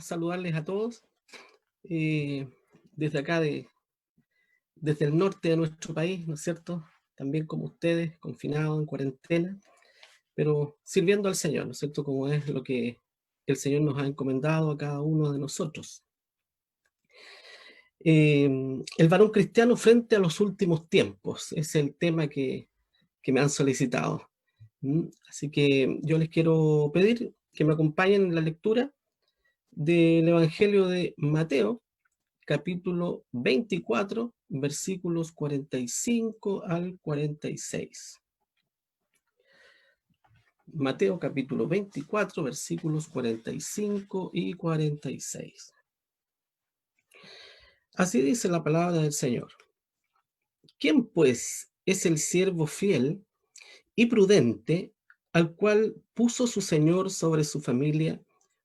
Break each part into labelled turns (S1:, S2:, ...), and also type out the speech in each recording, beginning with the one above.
S1: Saludarles a todos eh, desde acá, desde el norte de nuestro país, ¿no es cierto? También como ustedes, confinados, en cuarentena, pero sirviendo al Señor, ¿no es cierto? Como es lo que el Señor nos ha encomendado a cada uno de nosotros. El varón cristiano frente a los últimos tiempos es el tema que me han solicitado. Así que yo les quiero pedir que me acompañen en la lectura del Evangelio de Mateo, capítulo 24, versículos 45 al 46. Mateo capítulo 24, versículos 45 y 46. Así dice la palabra del Señor. ¿Quién pues es el siervo fiel y prudente al cual puso su Señor sobre su familia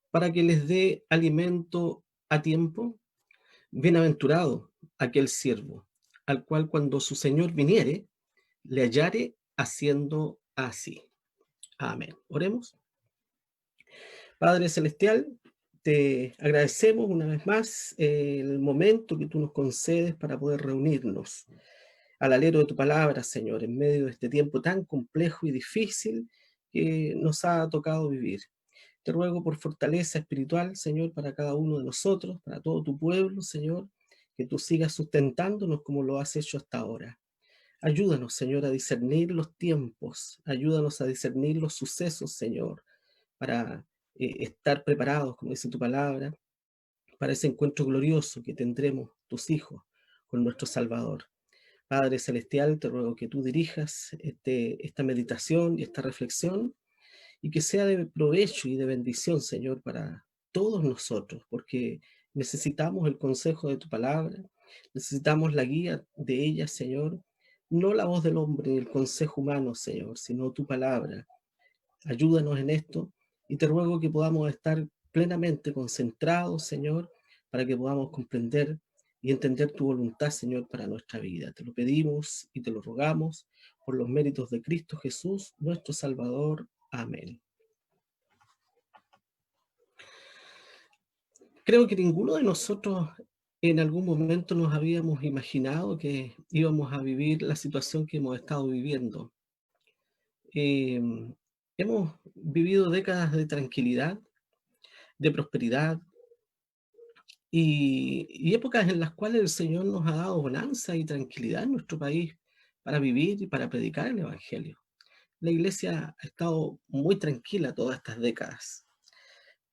S1: para que les dé alimento a tiempo? Bienaventurado aquel siervo, al cual cuando su Señor viniere, le hallare haciendo así. Amén. Oremos. Padre Celestial, te agradecemos una vez más el momento que tú nos concedes para poder reunirnos al alero de tu palabra, Señor, en medio de este tiempo tan complejo y difícil que nos ha tocado vivir. Te ruego por fortaleza espiritual, Señor, para cada uno de nosotros, para todo tu pueblo, Señor, que tú sigas sustentándonos como lo has hecho hasta ahora. Ayúdanos, Señor, a discernir los tiempos, ayúdanos a discernir los sucesos, Señor, para estar preparados, como dice tu palabra, para ese encuentro glorioso que tendremos tus hijos con nuestro Salvador. Padre Celestial, te ruego que tú dirijas esta meditación y esta reflexión y que sea de provecho y de bendición, Señor, para todos nosotros, porque necesitamos el consejo de tu palabra, necesitamos la guía de ella, Señor, no la voz del hombre ni el consejo humano, Señor, sino tu palabra. Ayúdanos en esto y te ruego que podamos estar plenamente concentrados, Señor, para que podamos comprender y entender tu voluntad, Señor, para nuestra vida. Te lo pedimos y te lo rogamos por los méritos de Cristo Jesús, nuestro Salvador. Amén. Creo que ninguno de nosotros en algún momento nos habíamos imaginado que íbamos a vivir la situación que hemos estado viviendo. Hemos vivido décadas de tranquilidad, de prosperidad y épocas en las cuales el Señor nos ha dado bonanza y tranquilidad en nuestro país para vivir y para predicar el Evangelio. La iglesia ha estado muy tranquila todas estas décadas.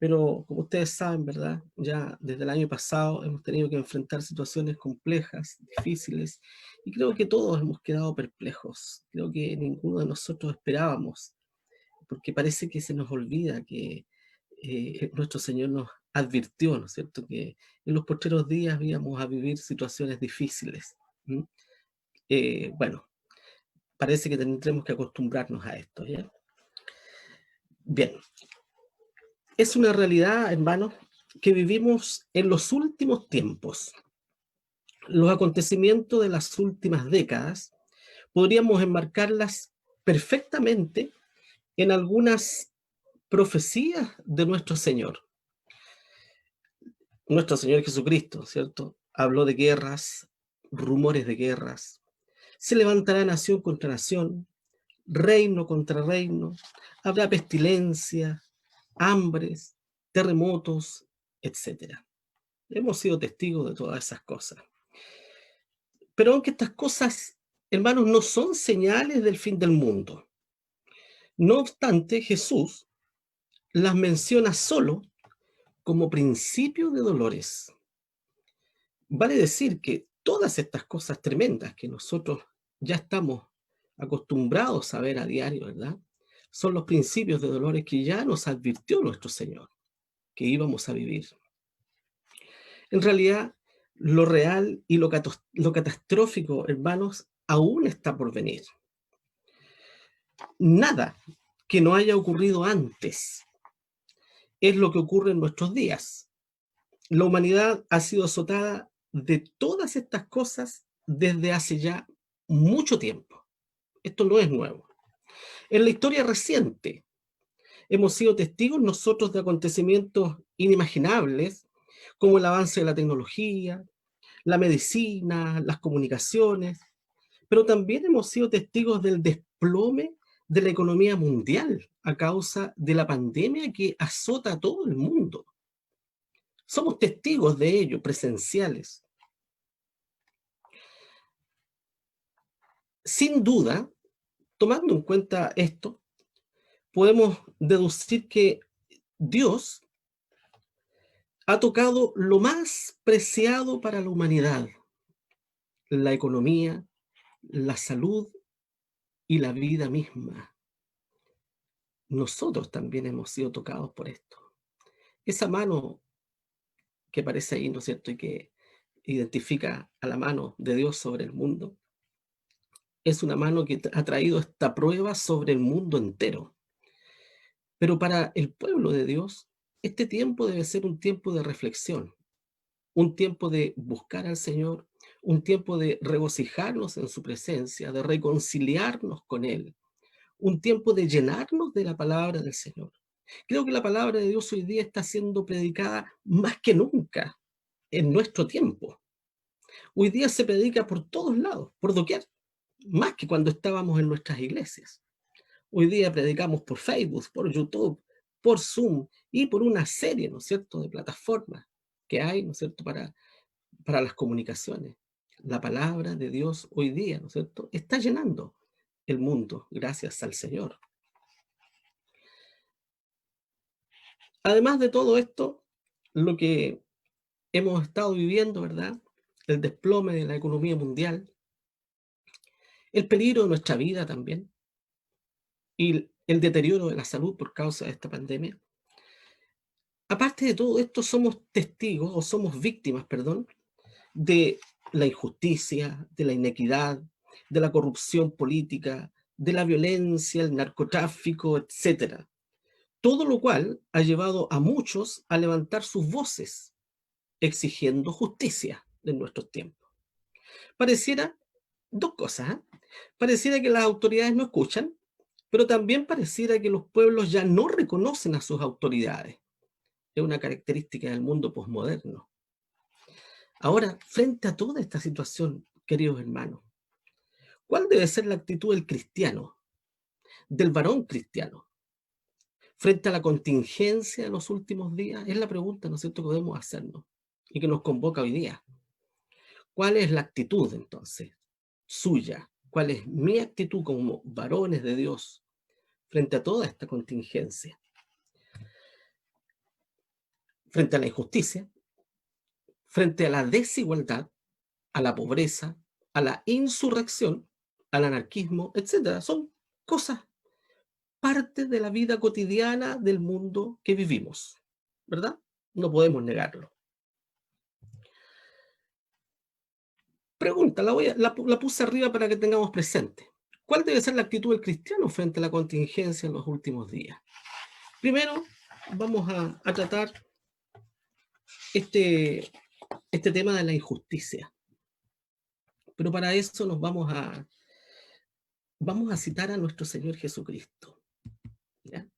S1: Pero como ustedes saben, ¿verdad? Ya desde el año pasado hemos tenido que enfrentar situaciones complejas, difíciles, y creo que todos hemos quedado perplejos. Creo que ninguno de nosotros esperábamos, porque parece que se nos olvida que nuestro Señor nos advirtió, ¿no es cierto?, que en los postreros días íbamos a vivir situaciones difíciles. ¿M? Bueno, parece que tendremos que acostumbrarnos a esto, ¿ya? Bien, es una realidad, hermanos, que vivimos en los últimos tiempos. Los acontecimientos de las últimas décadas podríamos enmarcarlas perfectamente en algunas profecías de nuestro Señor. Nuestro Señor Jesucristo, ¿cierto? Habló de guerras, rumores de guerras. Se levantará nación contra nación, reino contra reino, habrá pestilencia, hambres, terremotos, etcétera. Hemos sido testigos de todas esas cosas. Pero aunque estas cosas, hermanos, no son señales del fin del mundo, no obstante, Jesús las menciona solo como principio de dolores. Vale decir que todas estas cosas tremendas que nosotros ya estamos acostumbrados a ver a diario, ¿verdad? Son los principios de dolores que ya nos advirtió nuestro Señor que íbamos a vivir. En realidad, lo real y lo catastrófico, hermanos, aún está por venir. Nada que no haya ocurrido antes es lo que ocurre en nuestros días. La humanidad ha sido azotada de todas estas cosas desde hace ya mucho tiempo. Esto no es nuevo. En la historia reciente, Hemos sido testigos nosotros de acontecimientos inimaginables, como el avance de la tecnología, la medicina, las comunicaciones, pero también hemos sido testigos del desplome de la economía mundial a causa de la pandemia que azota a todo el mundo. Somos testigos de ello, presenciales. Sin duda, tomando en cuenta esto, podemos deducir que Dios ha tocado lo más preciado para la humanidad: la economía, la salud y la vida misma. Nosotros también hemos sido tocados por esto. Esa mano que aparece ahí, ¿no es cierto?, y que identifica a la mano de Dios sobre el mundo, es una mano que ha traído esta prueba sobre el mundo entero. Pero para el pueblo de Dios, este tiempo debe ser un tiempo de reflexión, un tiempo de buscar al Señor, un tiempo de regocijarnos en su presencia, de reconciliarnos con Él, un tiempo de llenarnos de la palabra del Señor. Creo que la palabra de Dios hoy día está siendo predicada más que nunca en nuestro tiempo. Hoy día se predica por todos lados, por doquier, más que cuando estábamos en nuestras iglesias. Hoy día predicamos por Facebook, por YouTube, por Zoom y por una serie, ¿no es cierto?, de plataformas que hay, ¿no es cierto?, para las comunicaciones. La palabra de Dios hoy día, ¿no es cierto?, está llenando el mundo gracias al Señor. Además de todo esto, lo que hemos estado viviendo, ¿verdad?, el desplome de la economía mundial, el peligro de nuestra vida también, y el deterioro de la salud por causa de esta pandemia. Aparte de todo esto, somos testigos, o somos víctimas, perdón, de la injusticia, de la inequidad, de la corrupción política, de la violencia, el narcotráfico, etcétera. Todo lo cual ha llevado a muchos a levantar sus voces, exigiendo justicia en nuestros tiempos. Pareciera dos cosas, ¿eh? Pareciera que las autoridades no escuchan, pero también pareciera que los pueblos ya no reconocen a sus autoridades. Es una característica del mundo posmoderno. Ahora, frente a toda esta situación, queridos hermanos, ¿cuál debe ser la actitud del cristiano, del varón cristiano, frente a la contingencia de los últimos días? Es la pregunta, ¿no es cierto?, que podemos hacernos y que nos convoca hoy día. ¿Cuál es la actitud, entonces, suya? ¿Cuál es mi actitud como varones de Dios frente a toda esta contingencia? Frente a la injusticia, frente a la desigualdad, a la pobreza, a la insurrección, al anarquismo, etcétera. Son cosas, parte de la vida cotidiana del mundo que vivimos, ¿verdad? No podemos negarlo. Pregunta, la puse arriba para que tengamos presente. ¿Cuál debe ser la actitud del cristiano frente a la contingencia en los últimos días? Primero, vamos a tratar este, este tema de la injusticia. Pero para eso vamos a citar a nuestro Señor Jesucristo, ¿ya?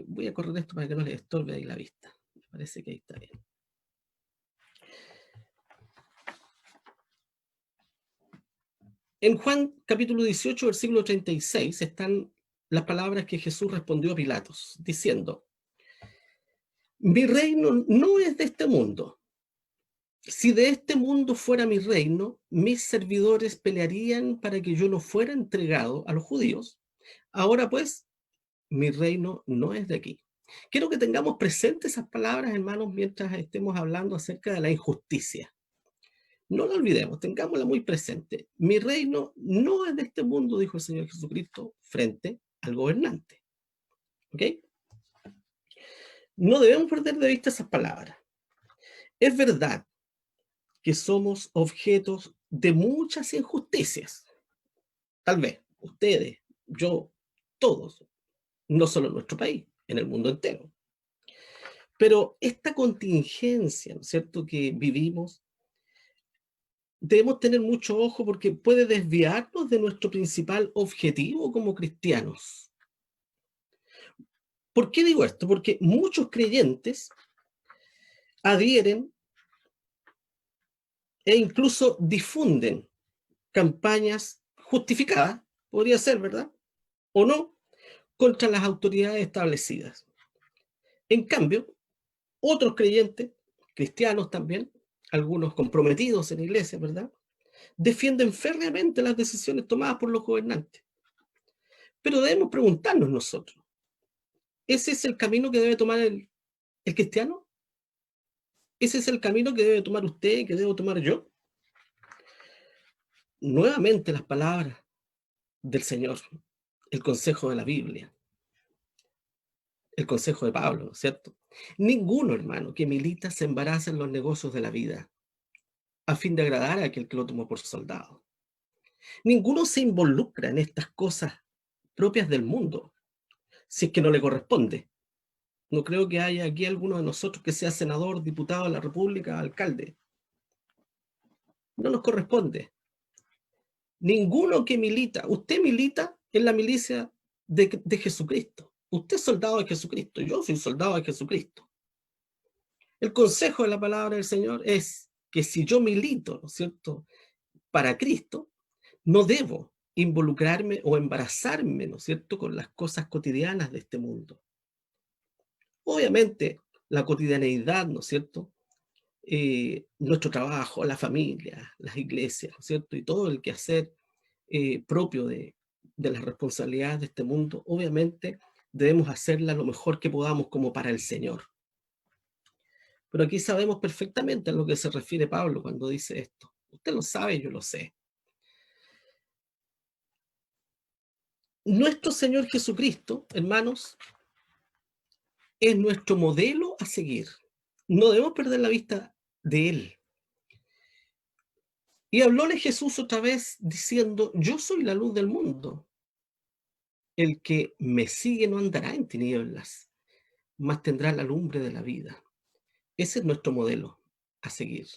S1: Voy a correr esto para que no les estorbe ahí la vista. Me parece que ahí está bien. En Juan capítulo 18, versículo 36, están las palabras que Jesús respondió a Pilatos, diciendo: mi reino no es de este mundo. Si de este mundo fuera mi reino, mis servidores pelearían para que yo no fuera entregado a los judíos. Ahora pues, mi reino no es de aquí. Quiero que tengamos presentes esas palabras, hermanos, mientras estemos hablando acerca de la injusticia. No lo olvidemos, tengámosla muy presente. Mi reino no es de este mundo, dijo el Señor Jesucristo frente al gobernante. ¿Ok? No debemos perder de vista esas palabras. Es verdad que somos objetos de muchas injusticias. Tal vez ustedes, yo, todos, no solo en nuestro país, en el mundo entero. Pero esta contingencia, ¿no es cierto?, que vivimos, debemos tener mucho ojo porque puede desviarnos de nuestro principal objetivo como cristianos. ¿Por qué digo esto? Porque muchos creyentes adhieren e incluso difunden campañas justificadas, podría ser, ¿verdad? O no, contra las autoridades establecidas. En cambio, otros creyentes, cristianos también, algunos comprometidos en la iglesia, ¿verdad? Defienden férreamente las decisiones tomadas por los gobernantes. Pero debemos preguntarnos nosotros, ¿ese es el camino que debe tomar el cristiano? ¿Ese es el camino que debe tomar usted, que debo tomar yo? Nuevamente las palabras del Señor, el consejo de la Biblia, el consejo de Pablo, ¿no es cierto? Ninguno, hermano, que milita se embaraza en los negocios de la vida a fin de agradar a aquel que lo tomó por soldado. Ninguno se involucra en estas cosas propias del mundo, si es que no le corresponde. No creo que haya aquí alguno de nosotros que sea senador, diputado de la República, alcalde. No nos corresponde. Ninguno que milita. Usted milita en la milicia de Jesucristo. Usted es soldado de Jesucristo. Yo soy soldado de Jesucristo. El consejo de la palabra del Señor es que si yo milito, ¿no es cierto?, para Cristo, no debo involucrarme o embarazarme, ¿no es cierto?, con las cosas cotidianas de este mundo. Obviamente, la cotidianeidad, ¿no es cierto?, nuestro trabajo, la familia, las iglesias, ¿no es cierto?, y todo el quehacer propio de las responsabilidades de este mundo, obviamente debemos hacerla lo mejor que podamos como para el Señor. Pero aquí sabemos perfectamente a lo que se refiere Pablo cuando dice esto. Usted lo sabe, yo lo sé. Nuestro Señor Jesucristo, hermanos, es nuestro modelo a seguir. No debemos perder la vista de Él. Y hablóle Jesús otra vez diciendo, yo soy la luz del mundo. El que me sigue no andará en tinieblas, mas tendrá la lumbre de la vida. Ese es nuestro modelo a seguir.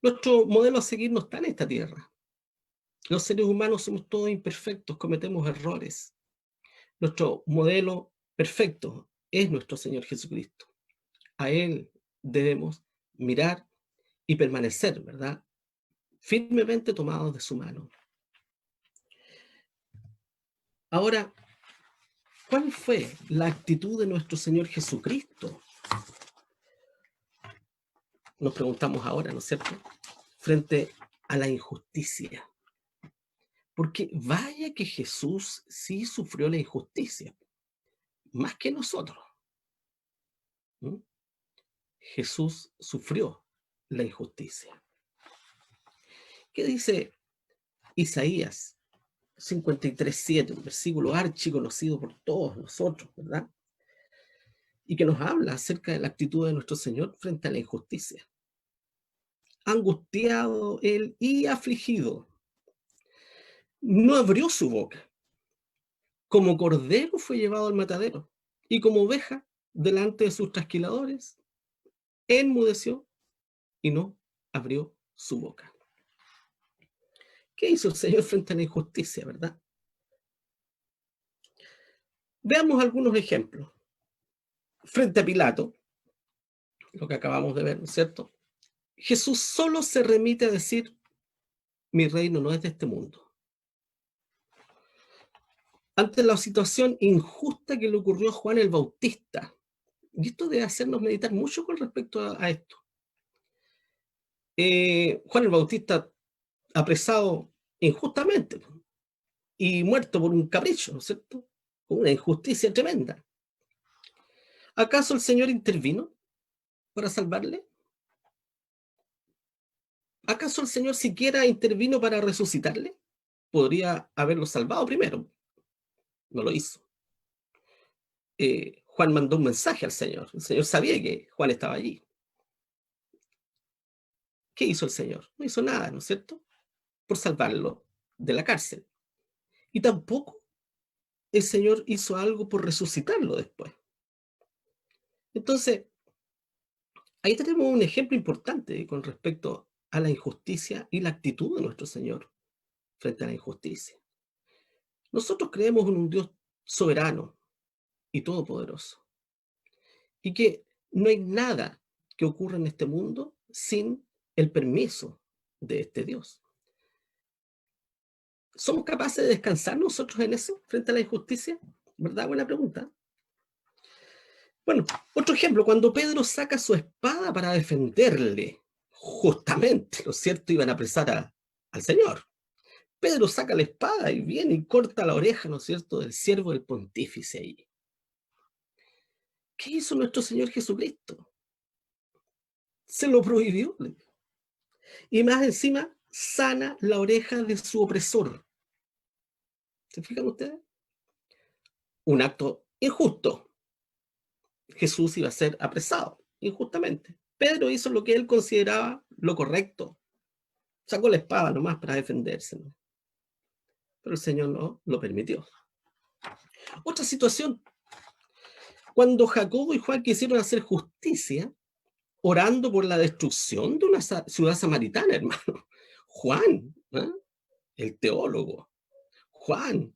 S1: Nuestro modelo a seguir no está en esta tierra. Los seres humanos somos todos imperfectos, cometemos errores. Nuestro modelo perfecto es nuestro Señor Jesucristo. A Él debemos mirar y permanecer, ¿verdad?, firmemente tomados de su mano. Ahora, ¿cuál fue la actitud de nuestro Señor Jesucristo? Nos preguntamos ahora, ¿no es cierto?, frente a la injusticia. Porque vaya que Jesús sí sufrió la injusticia, más que nosotros. ¿Mm? Jesús sufrió la injusticia. ¿Qué dice Isaías 53:7, un versículo archiconocido por todos nosotros, ¿verdad? Y que nos habla acerca de la actitud de nuestro Señor frente a la injusticia. Angustiado él y afligido, no abrió su boca. Como cordero fue llevado al matadero, y como oveja delante de sus trasquiladores, enmudeció y no abrió su boca. ¿Qué hizo el Señor frente a la injusticia, verdad? Veamos algunos ejemplos. Frente a Pilato, lo que acabamos de ver, ¿no es cierto? Jesús solo se remite a decir, mi reino no es de este mundo. Ante la situación injusta que le ocurrió a Juan el Bautista, y esto debe hacernos meditar mucho con respecto a esto. Juan el Bautista apresado injustamente y muerto por un capricho, ¿no es cierto? Una injusticia tremenda. ¿Acaso el Señor intervino para salvarle? ¿Acaso el Señor siquiera intervino para resucitarle? Podría haberlo salvado primero. No lo hizo. Juan mandó un mensaje al Señor. El Señor sabía que Juan estaba allí. ¿Qué hizo el Señor? No hizo nada, ¿no es cierto?, por salvarlo de la cárcel. Y tampoco el Señor hizo algo por resucitarlo después. Entonces, ahí tenemos un ejemplo importante con respecto a la injusticia y la actitud de nuestro Señor frente a la injusticia. Nosotros creemos en un Dios soberano y todopoderoso. Y que no hay nada que ocurra en este mundo sin el permiso de este Dios. ¿Somos capaces de descansar nosotros en eso frente a la injusticia? ¿Verdad? Buena pregunta. Bueno, otro ejemplo, cuando Pedro saca su espada para defenderle, justamente, ¿no es cierto? Iban a apresar al Señor. Pedro saca la espada y viene y corta la oreja, ¿no es cierto?, del siervo del pontífice ahí. ¿Qué hizo nuestro Señor Jesucristo? Se lo prohibió. Y más encima, sana la oreja de su opresor. ¿Se fijan ustedes? Un acto injusto. Jesús iba a ser apresado injustamente. Pedro hizo lo que él consideraba lo correcto. Sacó la espada nomás para defenderse, ¿no? Pero el Señor no lo permitió. Otra situación, cuando Jacobo y Juan quisieron hacer justicia, orando por la destrucción de una ciudad samaritana, hermano. Juan, ¿eh?, el teólogo, Juan,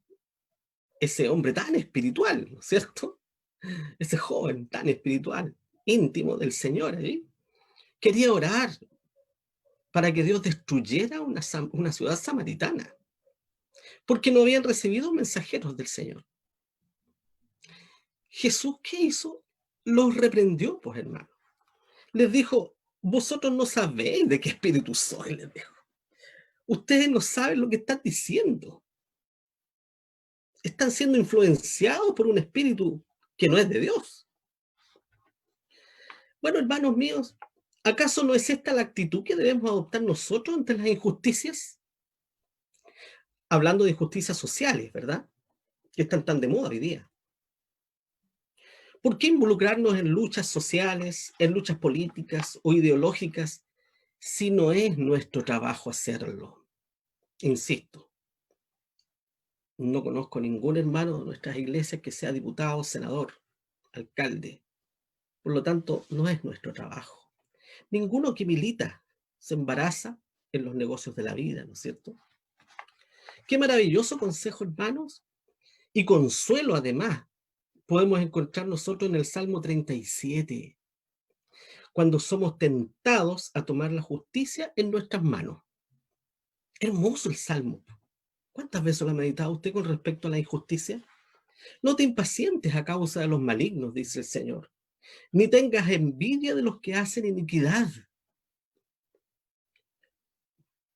S1: ese hombre tan espiritual, ¿no es cierto? Ese joven tan espiritual, íntimo del Señor ahí, quería orar para que Dios destruyera una ciudad samaritana, porque no habían recibido mensajeros del Señor. Jesús, ¿qué hizo? Los reprendió, pues, hermano. Les dijo, vosotros no sabéis de qué espíritu soy, les dijo. Ustedes no saben lo que están diciendo. Están siendo influenciados por un espíritu que no es de Dios. Bueno, hermanos míos, ¿acaso no es esta la actitud que debemos adoptar nosotros ante las injusticias? Hablando de injusticias sociales, ¿verdad?, que están tan de moda hoy día. ¿Por qué involucrarnos en luchas sociales, en luchas políticas o ideológicas, si no es nuestro trabajo hacerlo? Insisto, no conozco ningún hermano de nuestras iglesias que sea diputado, senador, alcalde. Por lo tanto, no es nuestro trabajo. Ninguno que milita se embaraza en los negocios de la vida, ¿no es cierto? Qué maravilloso consejo, hermanos, y consuelo además podemos encontrar nosotros en el Salmo 37, cuando somos tentados a tomar la justicia en nuestras manos. Hermoso el Salmo. ¿Cuántas veces lo ha meditado usted con respecto a la injusticia? No te impacientes a causa de los malignos, dice el Señor, ni tengas envidia de los que hacen iniquidad,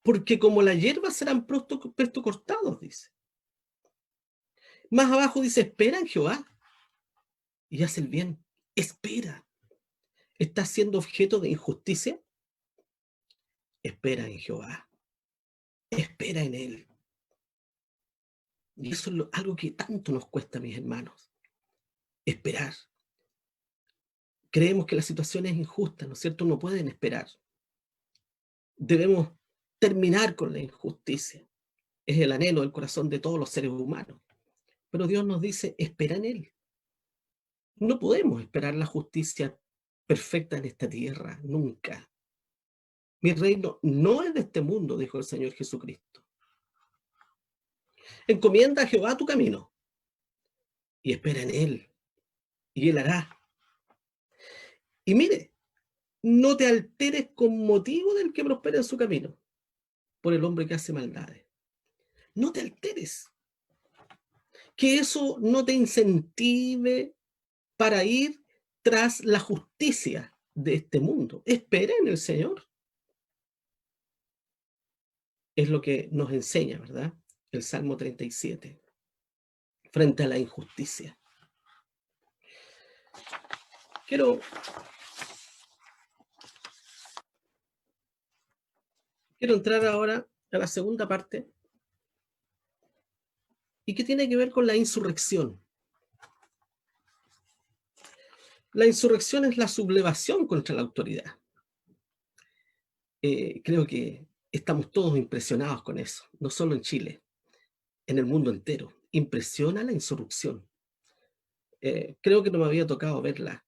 S1: porque como la hierba serán presto cortados, dice. Más abajo dice, espera en Jehová y haz el bien. Espera. ¿Estás siendo objeto de injusticia? Espera en Jehová. Espera en Él. Y eso es algo que tanto nos cuesta, mis hermanos. Esperar. Creemos que la situación es injusta, ¿no es cierto? No pueden esperar. Debemos terminar con la injusticia. Es el anhelo del corazón de todos los seres humanos. Pero Dios nos dice, espera en Él. No podemos esperar la justicia perfecta en esta tierra, nunca. Mi reino no es de este mundo, dijo el Señor Jesucristo. Encomienda a Jehová tu camino y espera en Él, y Él hará. Y mire, no te alteres con motivo del que prospera en su camino, por el hombre que hace maldades. No te alteres. Que eso no te incentive para ir tras la justicia de este mundo. Espera en el Señor. Es lo que nos enseña, ¿verdad?, el Salmo 37, frente a la injusticia. Quiero entrar ahora a la segunda parte, y que tiene que ver con la insurrección. La insurrección es la sublevación contra la autoridad. Creo que estamos todos impresionados con eso, no solo en Chile, en el mundo entero. Impresiona la insurrección. Creo que no me había tocado verla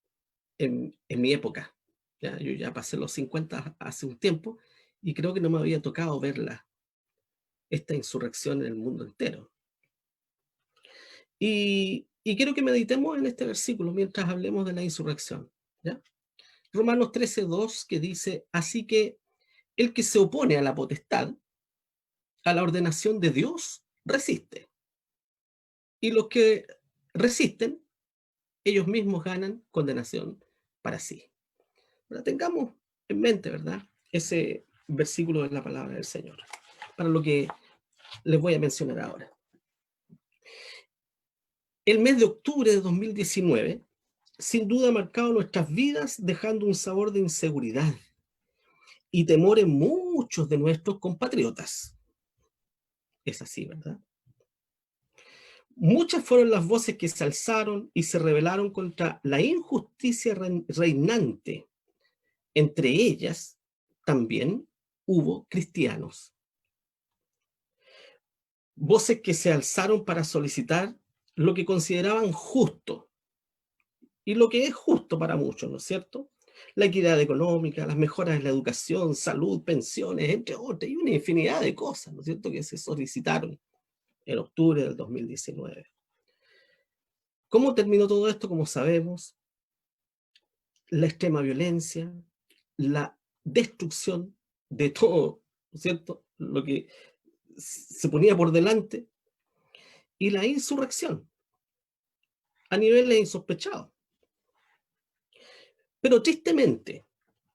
S1: en mi época. ¿Ya? Yo ya pasé los 50 hace un tiempo y creo que no me había tocado verla, esta insurrección en el mundo entero. Y Y quiero que meditemos en este versículo mientras hablemos de la insurrección, ¿ya? Romanos 13:2, que dice: así que el que se opone a la potestad, a la ordenación de Dios, resiste. Y los que resisten, ellos mismos ganan condenación para sí. Pero tengamos en mente, ¿verdad?, ese versículo de la palabra del Señor, para lo que les voy a mencionar ahora. El mes de octubre de 2019, sin duda ha marcado nuestras vidas, dejando un sabor de inseguridad y temor en muchos de nuestros compatriotas. Es así, ¿verdad? Muchas fueron las voces que se alzaron y se rebelaron contra la injusticia reinante. Entre ellas, también hubo cristianos. Voces que se alzaron para solicitar lo que consideraban justo, y lo que es justo para muchos, ¿no es cierto? La equidad económica, las mejoras en la educación, salud, pensiones, entre otras, y una infinidad de cosas, ¿no es cierto?, que se solicitaron en octubre del 2019. ¿Cómo terminó todo esto? Como sabemos, la extrema violencia, la destrucción de todo, ¿no es cierto?, lo que se ponía por delante, y la insurrección a niveles insospechados. Pero tristemente,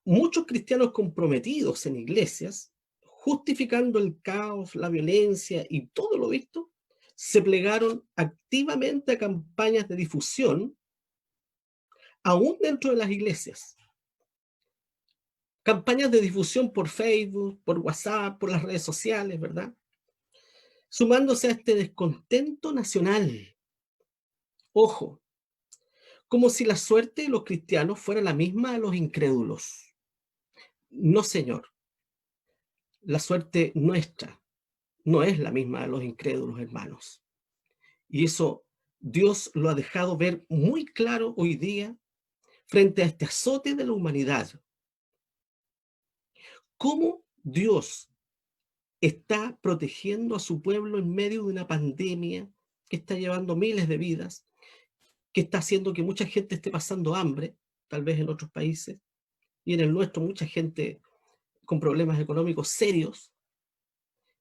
S1: muchos cristianos comprometidos en iglesias, justificando el caos, la violencia y todo lo visto, se plegaron activamente a campañas de difusión, aún dentro de las iglesias. Campañas de difusión por Facebook, por WhatsApp, por las redes sociales, ¿verdad? Sumándose a este descontento nacional. Ojo, como si la suerte de los cristianos fuera la misma de los incrédulos. No, señor. La suerte nuestra no es la misma de los incrédulos, hermanos. Y eso Dios lo ha dejado ver muy claro hoy día frente a este azote de la humanidad. Cómo Dios está protegiendo a su pueblo en medio de una pandemia que está llevando miles de vidas, que está haciendo que mucha gente esté pasando hambre, tal vez en otros países, y en el nuestro mucha gente con problemas económicos serios.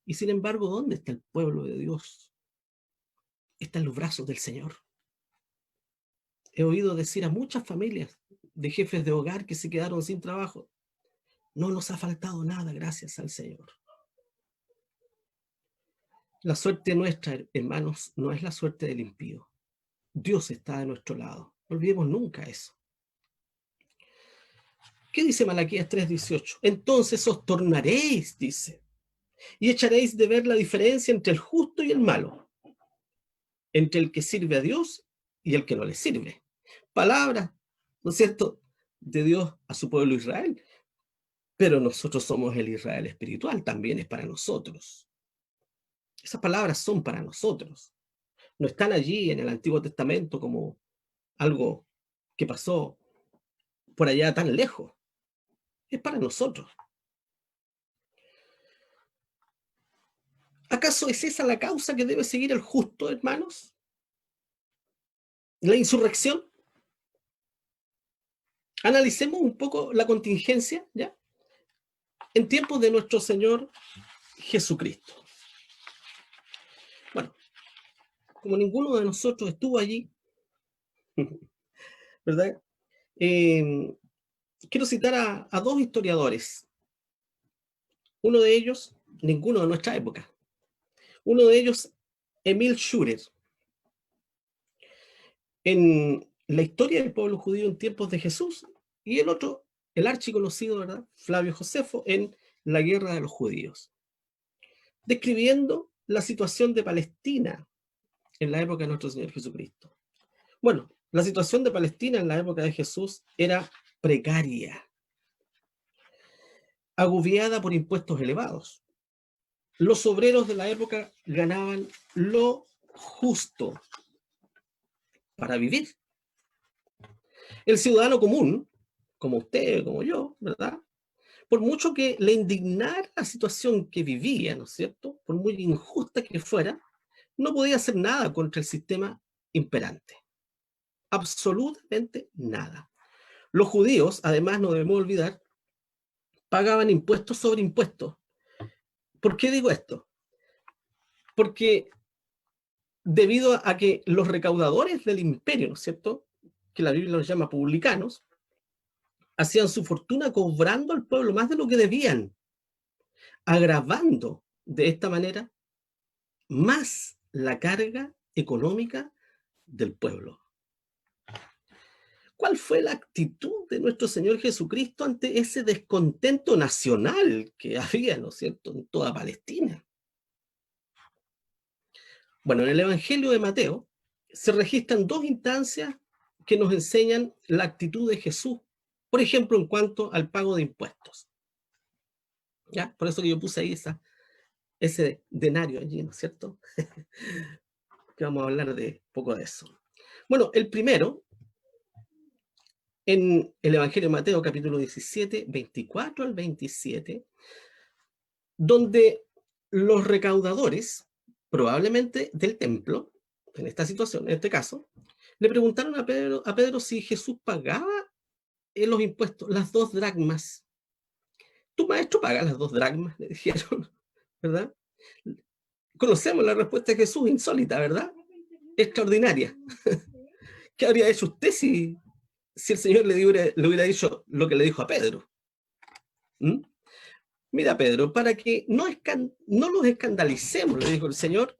S1: Y sin embargo, ¿dónde está el pueblo de Dios? Está en los brazos del Señor. He oído decir a muchas familias de jefes de hogar que se quedaron sin trabajo: no nos ha faltado nada, gracias al Señor. La suerte nuestra, hermanos, no es la suerte del impío. Dios está de nuestro lado. No olvidemos nunca eso. ¿Qué dice Malaquías 3:18? Entonces os tornaréis, dice, y echaréis de ver la diferencia entre el justo y el malo, entre el que sirve a Dios y el que no le sirve. Palabra, ¿no es cierto?, de Dios a su pueblo Israel. Pero nosotros somos el Israel espiritual, también es para nosotros. Esas palabras son para nosotros. No están allí en el Antiguo Testamento como algo que pasó por allá tan lejos. Es para nosotros. ¿Acaso es esa la causa que debe seguir el justo, hermanos? ¿La insurrección? Analicemos un poco la contingencia, ¿ya?, en tiempos de nuestro Señor Jesucristo. Bueno, como ninguno de nosotros estuvo allí, ¿verdad? Quiero citar a dos historiadores. Uno de ellos, ninguno de nuestra época. Uno de ellos, Emil Schurer, en la historia del pueblo judío en tiempos de Jesús, y el otro, el archiconocido, ¿verdad?, Flavio Josefo, en la guerra de los judíos, describiendo la situación de Palestina en la época de nuestro Señor Jesucristo. Bueno, la situación de Palestina en la época de Jesús era precaria, agobiada por impuestos elevados. Los obreros de la época ganaban lo justo para vivir. El ciudadano común, como usted, como yo, ¿verdad?, por mucho que le indignara la situación que vivía, ¿no es cierto?, por muy injusta que fuera, no podía hacer nada contra el sistema imperante. Absolutamente nada. Los judíos, además, no debemos olvidar, pagaban impuestos sobre impuestos. ¿Por qué digo esto? Porque debido a que los recaudadores del imperio, ¿no es cierto?, que la Biblia los llama publicanos, hacían su fortuna cobrando al pueblo más de lo que debían, agravando de esta manera más la carga económica del pueblo. ¿Cuál fue la actitud de nuestro Señor Jesucristo ante ese descontento nacional que había, ¿no es cierto?, en toda Palestina? Bueno, en el Evangelio de Mateo se registran dos instancias que nos enseñan la actitud de Jesús, por ejemplo, en cuanto al pago de impuestos. ¿Ya? Por eso que yo puse ahí ese denario allí, ¿no es cierto? Que vamos a hablar de poco de eso. Bueno, el primero, en el Evangelio de Mateo, capítulo 17, 24 al 27, donde los recaudadores, probablemente del templo, en esta situación, en este caso, le preguntaron a Pedro si Jesús pagaba los impuestos, las 2 dracmas. Tu maestro paga las 2 dracmas, le dijeron, ¿verdad? Conocemos la respuesta de Jesús, insólita, ¿verdad? Extraordinaria. ¿Qué habría hecho usted si el Señor le hubiera dicho lo que le dijo a Pedro? ¿Mm? Mira, Pedro, para que no los escandalicemos, le dijo el Señor,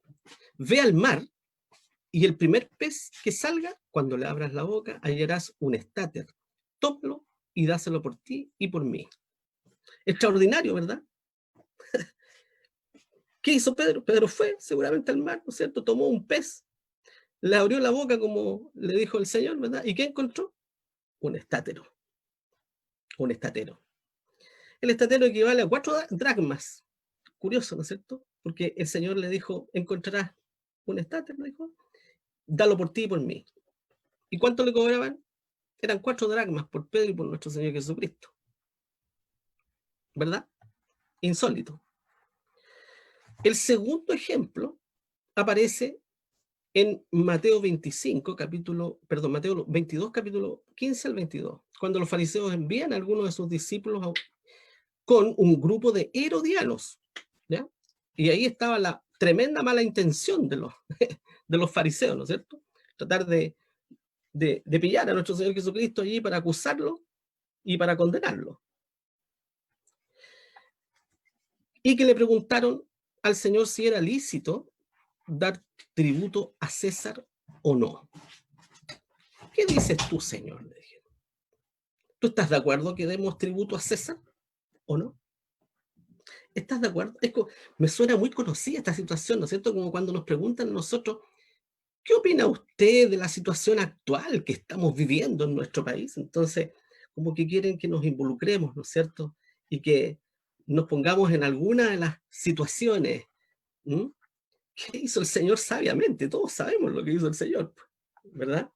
S1: ve al mar y el primer pez que salga, cuando le abras la boca, hallarás un estáter. Tómalo y dáselo por ti y por mí. Extraordinario, ¿verdad? ¿Qué hizo Pedro? Pedro fue seguramente al mar, ¿no es cierto? Tomó un pez, le abrió la boca como le dijo el Señor, ¿verdad? ¿Y qué encontró? Un estátero. Un estatero. El estatero equivale a 4 dracmas. Curioso, ¿no es cierto? Porque el Señor le dijo, encontrarás un estátero, le dijo, dalo por ti y por mí. ¿Y cuánto le cobraban? Eran 4 dracmas por Pedro y por nuestro Señor Jesucristo. ¿Verdad? Insólito. El segundo ejemplo aparece en Mateo 25, Mateo 22, capítulo 15 al 22, cuando los fariseos envían a algunos de sus discípulos con un grupo de herodianos, ¿ya? Y ahí estaba la tremenda mala intención de los fariseos, ¿no es cierto? Tratar de pillar a nuestro Señor Jesucristo allí para acusarlo y para condenarlo. Y que le preguntaron al Señor si era lícito dar tributo a César o no. ¿Qué dices tú, Señor? Le dijeron. ¿Tú estás de acuerdo que demos tributo a César o no? ¿Estás de acuerdo? Me suena muy conocida esta situación, ¿no es cierto? Como cuando nos preguntan a nosotros, ¿qué opina usted de la situación actual que estamos viviendo en nuestro país? Entonces, como que quieren que nos involucremos, ¿no es cierto? Y que nos pongamos en alguna de las situaciones. ¿Mm? ¿Qué hizo el Señor sabiamente? Todos sabemos lo que hizo el Señor, ¿verdad?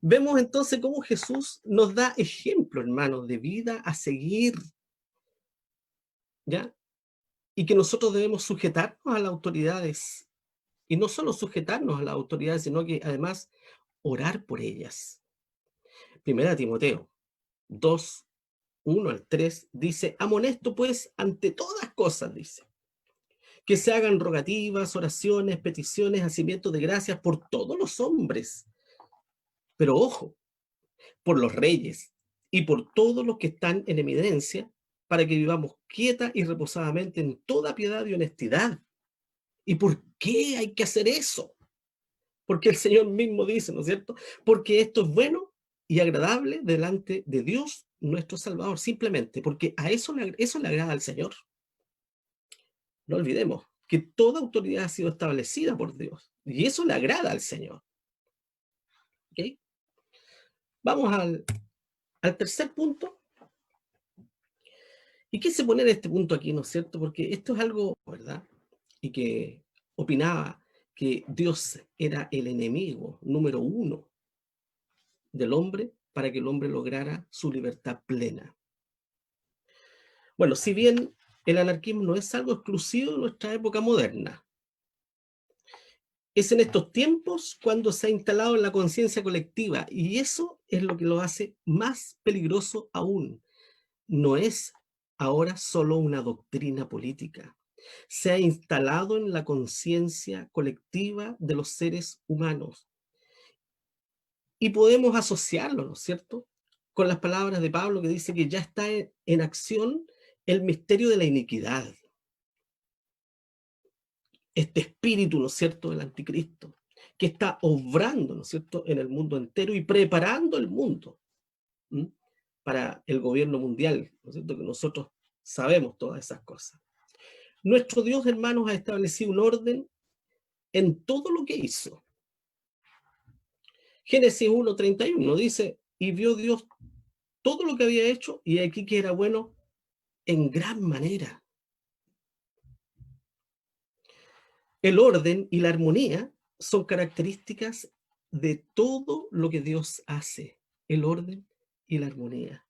S1: Vemos entonces cómo Jesús nos da ejemplo, hermanos, de vida a seguir, ¿ya? Y que nosotros debemos sujetarnos a las autoridades. Y no solo sujetarnos a las autoridades, sino que además orar por ellas. Primera Timoteo 2, 1 al 3 dice, amonesto pues ante todas cosas, dice, que se hagan rogativas, oraciones, peticiones, hacimientos de gracias por todos los hombres. Pero ojo, por los reyes y por todos los que están en eminencia, para que vivamos quieta y reposadamente en toda piedad y honestidad. ¿Y por qué hay que hacer eso? Porque el Señor mismo dice, ¿no es cierto? Porque esto es bueno y agradable delante de Dios, nuestro Salvador, simplemente, porque eso le agrada al Señor. No olvidemos que toda autoridad ha sido establecida por Dios y eso le agrada al Señor. ¿Okay? Vamos al tercer punto. Y quise poner este punto aquí, ¿no es cierto? Porque esto es algo, ¿verdad? Y que opinaba que Dios era el enemigo número uno del hombre para que el hombre lograra su libertad plena. Bueno, si bien el anarquismo no es algo exclusivo de nuestra época moderna, Es en estos tiempos cuando se ha instalado en la conciencia colectiva, y eso es lo que lo hace más peligroso aún. No es ahora solo una doctrina política. Se ha instalado en la conciencia colectiva de los seres humanos. Y podemos asociarlo, ¿no es cierto?, con las palabras de Pablo, que dice que ya está en acción el misterio de la iniquidad. Este espíritu, ¿no es cierto?, del anticristo, que está obrando, ¿no es cierto?, en el mundo entero y preparando el mundo, ¿m?, para el gobierno mundial, ¿no es cierto?, que nosotros sabemos todas esas cosas. Nuestro Dios, hermanos, ha establecido un orden en todo lo que hizo. Génesis 1:31 dice, y vio Dios todo lo que había hecho, y aquí que era bueno en gran manera. El orden y la armonía son características de todo lo que Dios hace, el orden y la armonía.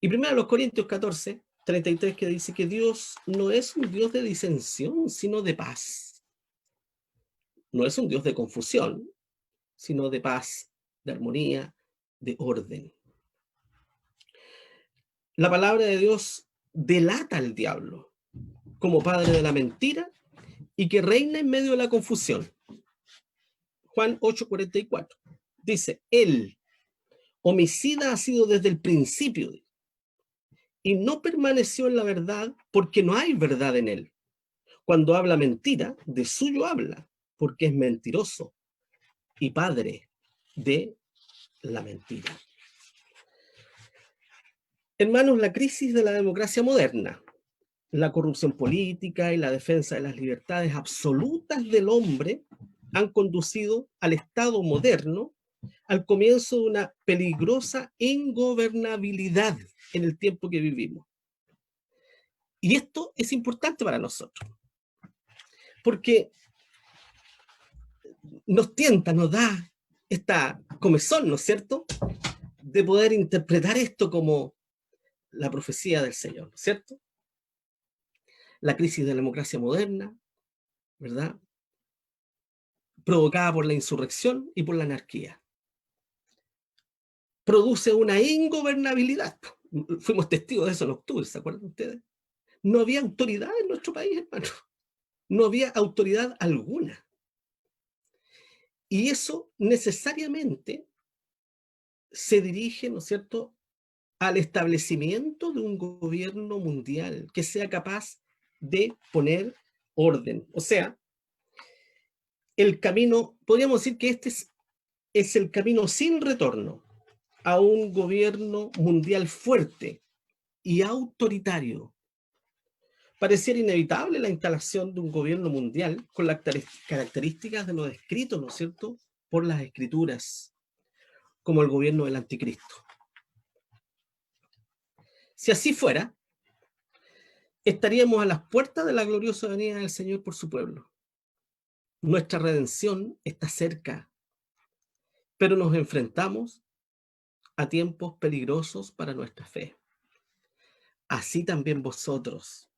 S1: Y 1 Corintios 14:33, que dice que Dios no es un Dios de disensión, sino de paz. No es un Dios de confusión, sino de paz, de armonía, de orden. La palabra de Dios delata al diablo como padre de la mentira y que reina en medio de la confusión. Juan 8:44 dice, él, homicida ha sido desde el principio y no permaneció en la verdad porque no hay verdad en él. Cuando habla mentira, de suyo habla, porque es mentiroso y padre de la mentira. Hermanos, la crisis de la democracia moderna, la corrupción política y la defensa de las libertades absolutas del hombre han conducido al Estado moderno al comienzo de una peligrosa ingobernabilidad en el tiempo que vivimos. Y esto es importante para nosotros, porque nos tienta, nos da esta comezón, ¿no es cierto?, de poder interpretar esto como la profecía del Señor, ¿no es cierto? La crisis de la democracia moderna, ¿verdad?, provocada por la insurrección y por la anarquía, produce una ingobernabilidad. Fuimos testigos de eso en octubre, ¿se acuerdan ustedes? No había autoridad en nuestro país, hermano. No había autoridad alguna. Y eso necesariamente se dirige, ¿no es cierto?, al establecimiento de un gobierno mundial que sea capaz de poner orden. O sea, el camino, podríamos decir que este es el camino sin retorno a un gobierno mundial fuerte y autoritario. Pareciera inevitable la instalación de un gobierno mundial con las características de lo descrito, ¿no es cierto?, por las escrituras, como el gobierno del anticristo. Si así fuera, estaríamos a las puertas de la gloriosa venida del Señor por su pueblo. Nuestra redención está cerca, pero nos enfrentamos a tiempos peligrosos para nuestra fe. Así también vosotros,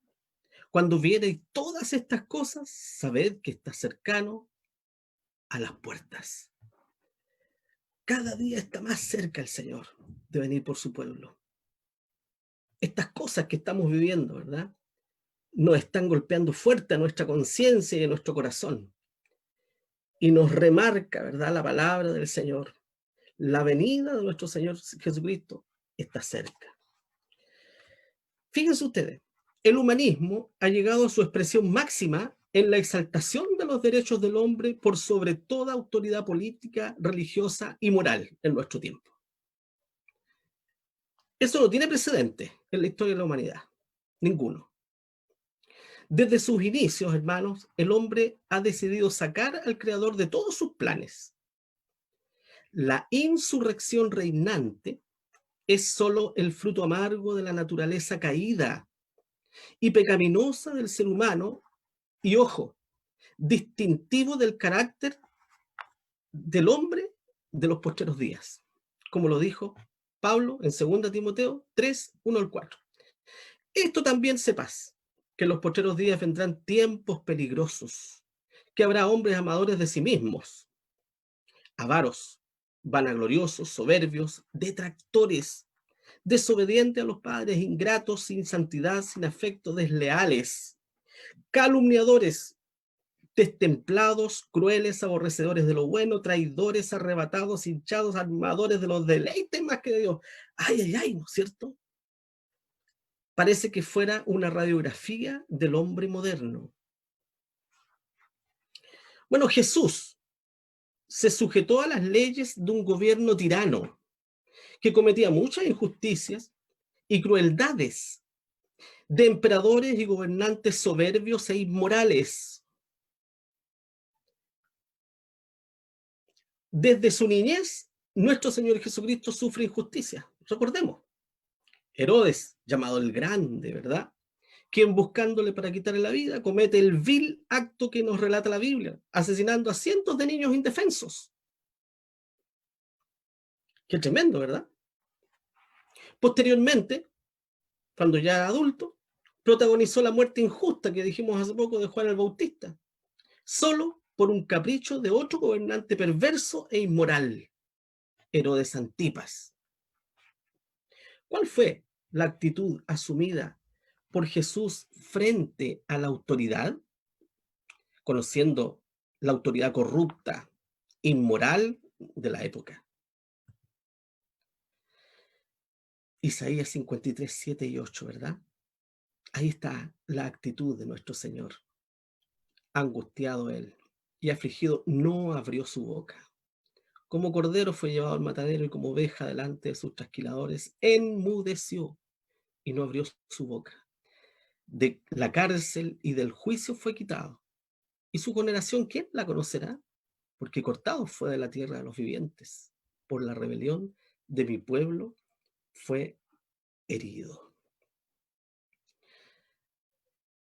S1: cuando viereis todas estas cosas, sabed que está cercano a las puertas. Cada día está más cerca el Señor de venir por su pueblo. Estas cosas que estamos viviendo, ¿verdad?, nos están golpeando fuerte a nuestra conciencia y a nuestro corazón. Y nos remarca, ¿verdad?, la palabra del Señor. La venida de nuestro Señor Jesucristo está cerca. Fíjense ustedes, el humanismo ha llegado a su expresión máxima en la exaltación de los derechos del hombre por sobre toda autoridad política, religiosa y moral en nuestro tiempo. Eso no tiene precedente en la historia de la humanidad, ninguno. Desde sus inicios, hermanos, el hombre ha decidido sacar al creador de todos sus planes. La insurrección reinante es solo el fruto amargo de la naturaleza caída y pecaminosa del ser humano y, ojo, distintivo del carácter del hombre de los postreros días, como lo dijo Pablo en 2 Timoteo 3:1-4. Esto también sepas, que en los postreros días vendrán tiempos peligrosos, que habrá hombres amadores de sí mismos, avaros, vanagloriosos, soberbios, detractores, desobedientes a los padres, ingratos, sin santidad, sin afecto, desleales, calumniadores, destemplados, crueles, aborrecedores de lo bueno, traidores, arrebatados, hinchados, armadores de los deleites más que de Dios. Ay, ay, ay, ¿no es cierto? Parece que fuera una radiografía del hombre moderno. Bueno, Jesús se sujetó a las leyes de un gobierno tirano que cometía muchas injusticias y crueldades, de emperadores y gobernantes soberbios e inmorales. Desde su niñez, nuestro Señor Jesucristo sufre injusticia. Recordemos, Herodes, llamado el Grande, ¿verdad? Quien buscándole para quitarle la vida, comete el vil acto que nos relata la Biblia, asesinando a cientos de niños indefensos. Qué tremendo, ¿verdad? Posteriormente, cuando ya era adulto, protagonizó la muerte injusta que dijimos hace poco de Juan el Bautista, solo por un capricho de otro gobernante perverso e inmoral, Herodes Antipas. ¿Cuál fue la actitud asumida por Jesús frente a la autoridad? Conociendo la autoridad corrupta, inmoral de la época. Isaías 53, 7 y 8, ¿verdad? Ahí está la actitud de nuestro Señor. Angustiado él y afligido, no abrió su boca. Como cordero fue llevado al matadero y como oveja delante de sus trasquiladores, enmudeció y no abrió su boca. De la cárcel y del juicio fue quitado. ¿Y su condenación quién la conocerá? Porque cortado fue de la tierra de los vivientes. Por la rebelión de mi pueblo fue herido.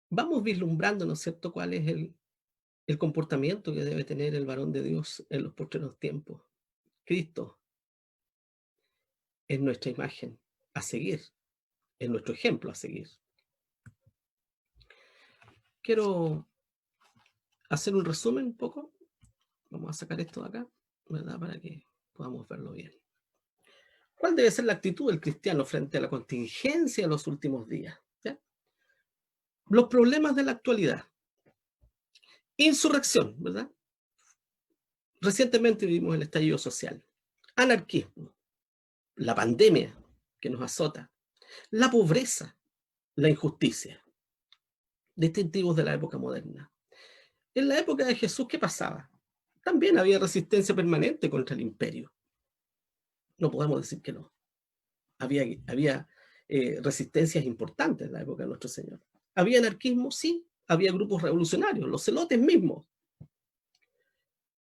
S1: Vamos vislumbrando, ¿no es cierto?, cuál es el comportamiento que debe tener el varón de Dios en los postreros tiempos. Cristo es nuestra imagen a seguir, es nuestro ejemplo a seguir. Quiero hacer un resumen un poco. Vamos a sacar esto de acá, ¿verdad?, para que podamos verlo bien. ¿Cuál debe ser la actitud del cristiano frente a la contingencia de los últimos días? ¿Ya? Los problemas de la actualidad. Insurrección, ¿verdad? Recientemente vivimos el estallido social. Anarquismo, la pandemia que nos azota, la pobreza, la injusticia, distintivos de la época moderna. En la época de Jesús, ¿qué pasaba? También había resistencia permanente contra el imperio. No podemos decir que no. Había resistencias importantes en la época de nuestro Señor. ¿Había anarquismo? Sí. Había grupos revolucionarios, los celotes mismos.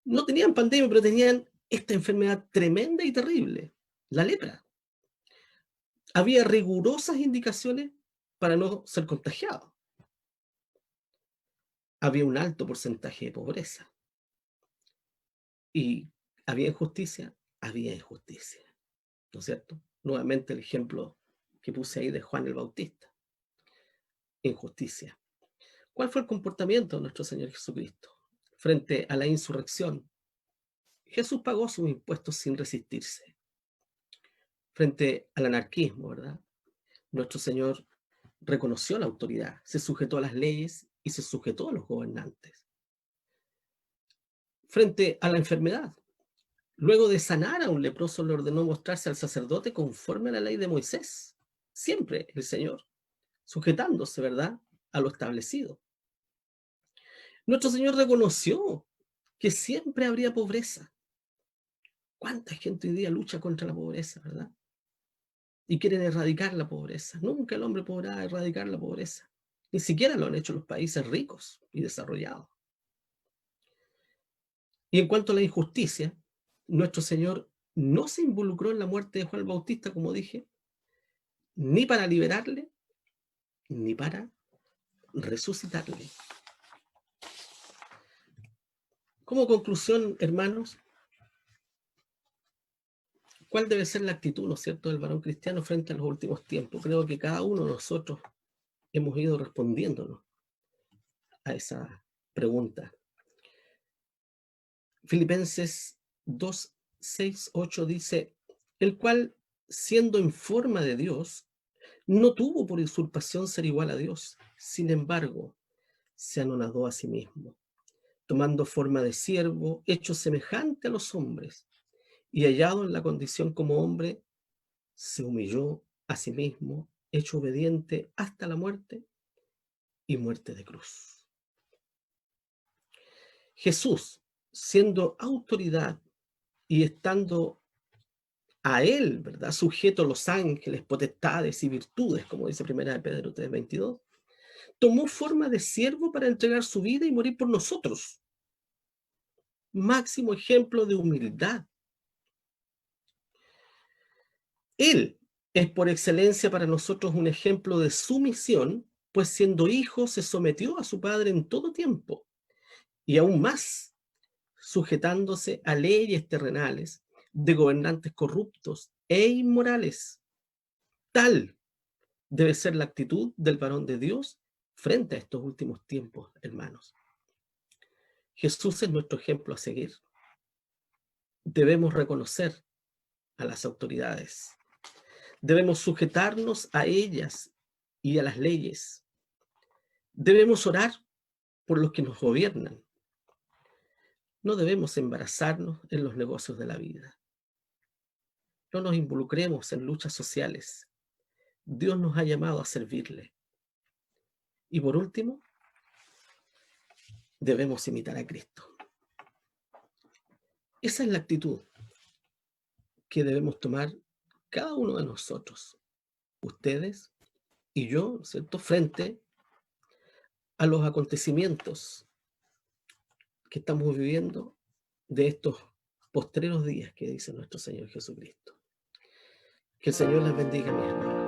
S1: No tenían pandemia, pero tenían esta enfermedad tremenda y terrible, la lepra. Había rigurosas indicaciones para no ser contagiado. Había un alto porcentaje de pobreza. Y había injusticia, había injusticia. ¿No es cierto? Nuevamente el ejemplo que puse ahí de Juan el Bautista. Injusticia. ¿Cuál fue el comportamiento de nuestro Señor Jesucristo frente a la insurrección? Jesús pagó sus impuestos sin resistirse. Frente al anarquismo, ¿verdad? Nuestro Señor reconoció la autoridad, se sujetó a las leyes y se sujetó a los gobernantes. Frente a la enfermedad, luego de sanar a un leproso, le ordenó mostrarse al sacerdote conforme a la ley de Moisés. Siempre el Señor, sujetándose, ¿verdad?, a lo establecido. Nuestro Señor reconoció que siempre habría pobreza. ¿Cuánta gente hoy día lucha contra la pobreza, verdad? Y quieren erradicar la pobreza. Nunca el hombre podrá erradicar la pobreza. Ni siquiera lo han hecho los países ricos y desarrollados. Y en cuanto a la injusticia, nuestro Señor no se involucró en la muerte de Juan el Bautista, como dije, ni para liberarle, ni para resucitarle. Como conclusión, hermanos, ¿cuál debe ser la actitud, ¿no es cierto?, del varón cristiano frente a los últimos tiempos? Creo que cada uno de nosotros hemos ido respondiéndonos a esa pregunta. Filipenses 2, 6, 8 dice, el cual, siendo en forma de Dios, no tuvo por usurpación ser igual a Dios. Sin embargo, se anonadó a sí mismo, tomando forma de siervo, hecho semejante a los hombres, y hallado en la condición como hombre, se humilló a sí mismo, hecho obediente hasta la muerte y muerte de cruz. Jesús, siendo autoridad y estando a él, ¿verdad? Sujeto a los ángeles, potestades y virtudes, como dice 1 Pedro 3:22, tomó forma de siervo para entregar su vida y morir por nosotros. Máximo ejemplo de humildad. Él es por excelencia para nosotros un ejemplo de sumisión, pues siendo hijo se sometió a su padre en todo tiempo, y aún más, sujetándose a leyes terrenales de gobernantes corruptos e inmorales. Tal debe ser la actitud del varón de Dios frente a estos últimos tiempos, hermanos. Jesús es nuestro ejemplo a seguir. Debemos reconocer a las autoridades. Debemos sujetarnos a ellas y a las leyes. Debemos orar por los que nos gobiernan. No debemos embarazarnos en los negocios de la vida. No nos involucremos en luchas sociales. Dios nos ha llamado a servirle. Y por último, debemos imitar a Cristo. Esa es la actitud que debemos tomar cada uno de nosotros, ustedes y yo, ¿cierto?, frente a los acontecimientos que estamos viviendo de estos postreros días que dice nuestro Señor Jesucristo. Que el Señor les bendiga, mis hermanos.